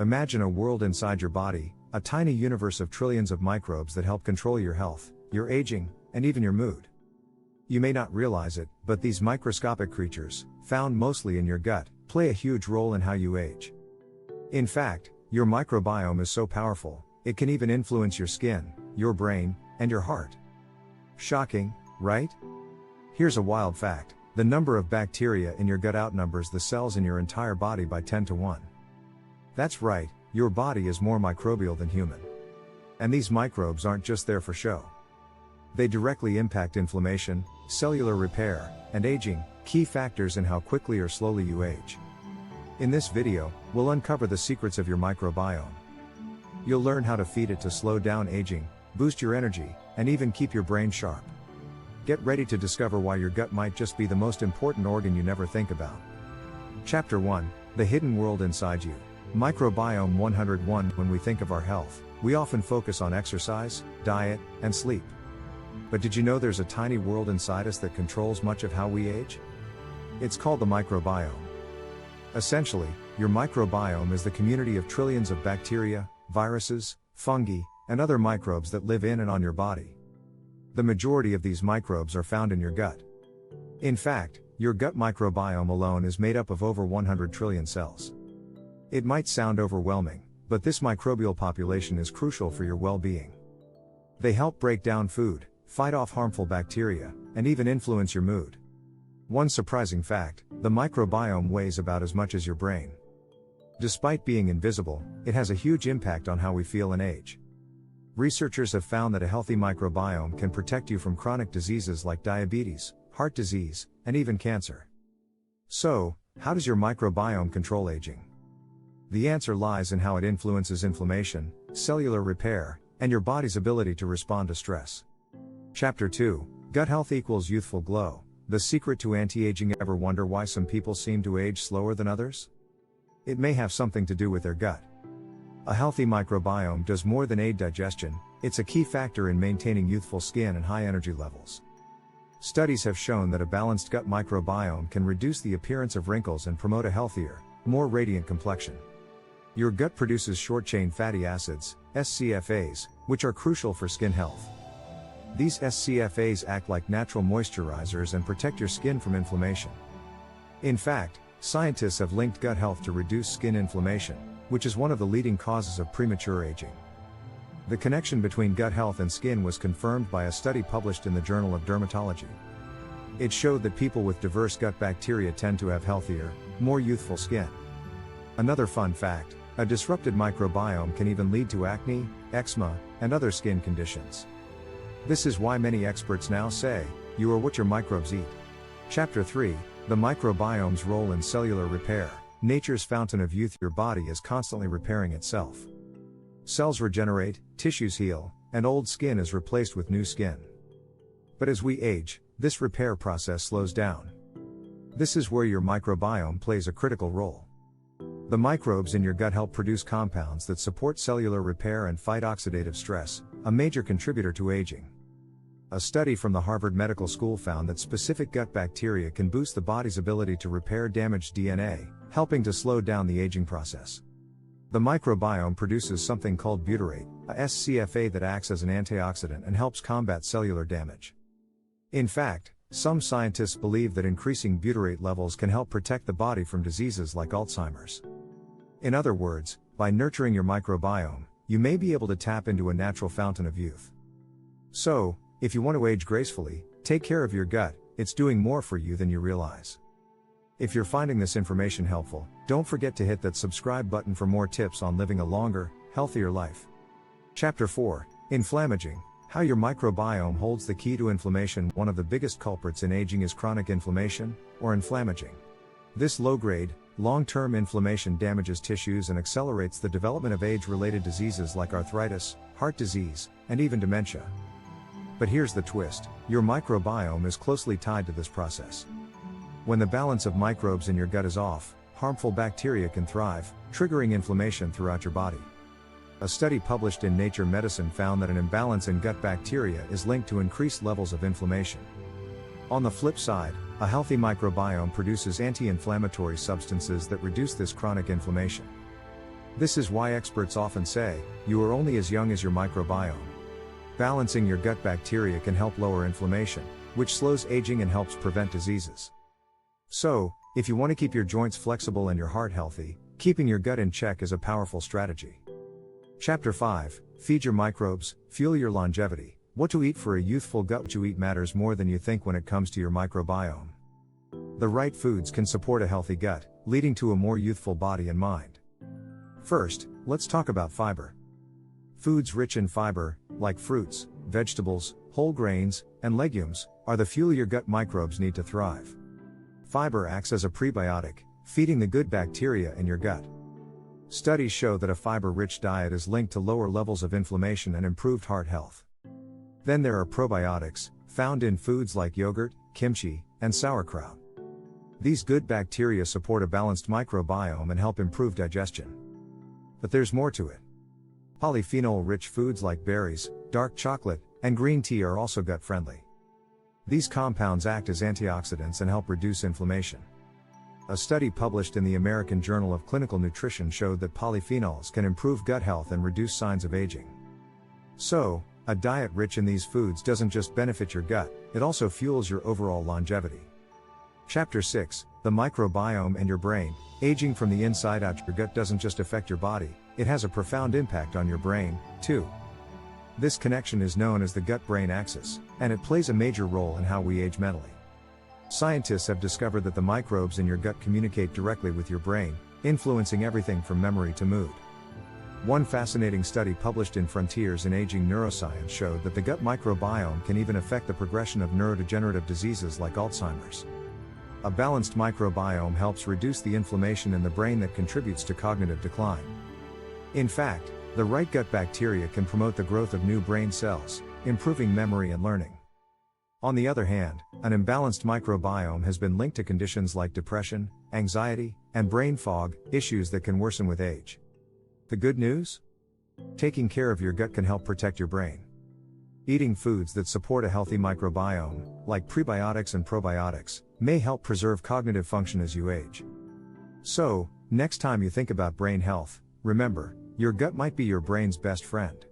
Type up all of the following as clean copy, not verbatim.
Imagine a world inside your body, a tiny universe of trillions of microbes that help control your health, your aging, and even your mood. You may not realize it, but these microscopic creatures, found mostly in your gut, play a huge role in how you age. In fact, your microbiome is so powerful, it can even influence your skin, your brain, and your heart. Shocking, right? Here's a wild fact: the number of bacteria in your gut outnumbers the cells in your entire body by 10 to 1. That's right, your body is more microbial than human. And these microbes aren't just there for show. They directly impact inflammation, cellular repair, and aging, key factors in how quickly or slowly you age. In this video, we'll uncover the secrets of your microbiome. You'll learn how to feed it to slow down aging, boost your energy, and even keep your brain sharp. Get ready to discover why your gut might just be the most important organ you never think about. Chapter 1: The Hidden World Inside You. Microbiome 101. When we think of our health, we often focus on exercise, diet, and sleep. But did you know there's a tiny world inside us that controls much of how we age? It's called the microbiome. Essentially, your microbiome is the community of trillions of bacteria, viruses, fungi, and other microbes that live in and on your body. The majority of these microbes are found in your gut. In fact, your gut microbiome alone is made up of over 100 trillion cells. It might sound overwhelming, but this microbial population is crucial for your well-being. They help break down food, fight off harmful bacteria, and even influence your mood. One surprising fact: the microbiome weighs about as much as your brain. Despite being invisible, it has a huge impact on how we feel and age. Researchers have found that a healthy microbiome can protect you from chronic diseases like diabetes, heart disease, and even cancer. So, how does your microbiome control aging? The answer lies in how it influences inflammation, cellular repair, and your body's ability to respond to stress. Chapter 2: Gut Health Equals Youthful Glow. The secret to anti-aging. Ever wonder why some people seem to age slower than others? It may have something to do with their gut. A healthy microbiome does more than aid digestion, it's a key factor in maintaining youthful skin and high energy levels. Studies have shown that a balanced gut microbiome can reduce the appearance of wrinkles and promote a healthier, more radiant complexion. Your gut produces short-chain fatty acids, SCFAs, which are crucial for skin health. These SCFAs act like natural moisturizers and protect your skin from inflammation. In fact, scientists have linked gut health to reduce skin inflammation, which is one of the leading causes of premature aging. The connection between gut health and skin was confirmed by a study published in the Journal of Dermatology. It showed that people with diverse gut bacteria tend to have healthier, more youthful skin. Another fun fact: a disrupted microbiome can even lead to acne, eczema, and other skin conditions. This is why many experts now say, you are what your microbes eat. Chapter 3: The microbiome's role in cellular repair. Nature's fountain of youth. Your body is constantly repairing itself. Cells regenerate, tissues heal, and old skin is replaced with new skin. But as we age, this repair process slows down. This is where your microbiome plays a critical role. The microbes in your gut help produce compounds that support cellular repair and fight oxidative stress, a major contributor to aging. A study from the Harvard Medical School found that specific gut bacteria can boost the body's ability to repair damaged DNA, helping to slow down the aging process. The microbiome produces something called butyrate, a SCFA that acts as an antioxidant and helps combat cellular damage. In fact, some scientists believe that increasing butyrate levels can help protect the body from diseases like Alzheimer's. In other words, by nurturing your microbiome, you may be able to tap into a natural fountain of youth. So, if you want to age gracefully, take care of your gut, it's doing more for you than you realize. If you're finding this information helpful, don't forget to hit that subscribe button for more tips on living a longer, healthier life. Chapter 4: Inflammaging. How your microbiome holds the key to inflammation. One of the biggest culprits in aging is chronic inflammation, or inflammaging. This low-grade, long-term inflammation damages tissues and accelerates the development of age-related diseases like arthritis, heart disease, and even dementia. But here's the twist: your microbiome is closely tied to this process. When the balance of microbes in your gut is off, harmful bacteria can thrive, triggering inflammation throughout your body. A study published in Nature Medicine found that an imbalance in gut bacteria is linked to increased levels of inflammation. On the flip side, a healthy microbiome produces anti-inflammatory substances that reduce this chronic inflammation. This is why experts often say, you are only as young as your microbiome. Balancing your gut bacteria can help lower inflammation, which slows aging and helps prevent diseases. So, if you want to keep your joints flexible and your heart healthy, keeping your gut in check is a powerful strategy. Chapter 5, Feed your microbes, fuel your longevity. What to eat for a youthful gut. What you eat matters more than you think when it comes to your microbiome. The right foods can support a healthy gut, leading to a more youthful body and mind. First, let's talk about fiber. Foods rich in fiber, like fruits, vegetables, whole grains, and legumes, are the fuel your gut microbes need to thrive. Fiber acts as a prebiotic, feeding the good bacteria in your gut. Studies show that a fiber-rich diet is linked to lower levels of inflammation and improved heart health. Then there are probiotics, found in foods like yogurt, kimchi, and sauerkraut. These good bacteria support a balanced microbiome and help improve digestion. But there's more to it. Polyphenol-rich foods like berries, dark chocolate, and green tea are also gut-friendly. These compounds act as antioxidants and help reduce inflammation. A study published in the American Journal of Clinical Nutrition showed that polyphenols can improve gut health and reduce signs of aging. So, a diet rich in these foods doesn't just benefit your gut, it also fuels your overall longevity. Chapter 6, The Microbiome and Your Brain. Aging from the inside out. Your gut doesn't just affect your body, it has a profound impact on your brain, too. This connection is known as the gut-brain axis, and it plays a major role in how we age mentally. Scientists have discovered that the microbes in your gut communicate directly with your brain, influencing everything from memory to mood. One fascinating study published in Frontiers in Aging Neuroscience showed that the gut microbiome can even affect the progression of neurodegenerative diseases like Alzheimer's. A balanced microbiome helps reduce the inflammation in the brain that contributes to cognitive decline. In fact, the right gut bacteria can promote the growth of new brain cells, improving memory and learning. On the other hand, an imbalanced microbiome has been linked to conditions like depression, anxiety, and brain fog, issues that can worsen with age. The good news? Taking care of your gut can help protect your brain. Eating foods that support a healthy microbiome, like prebiotics and probiotics, may help preserve cognitive function as you age. So, next time you think about brain health, remember, your gut might be your brain's best friend.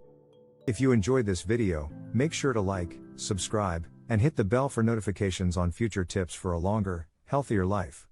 If you enjoyed this video, make sure to like, subscribe, and hit the bell for notifications on future tips for a longer, healthier life.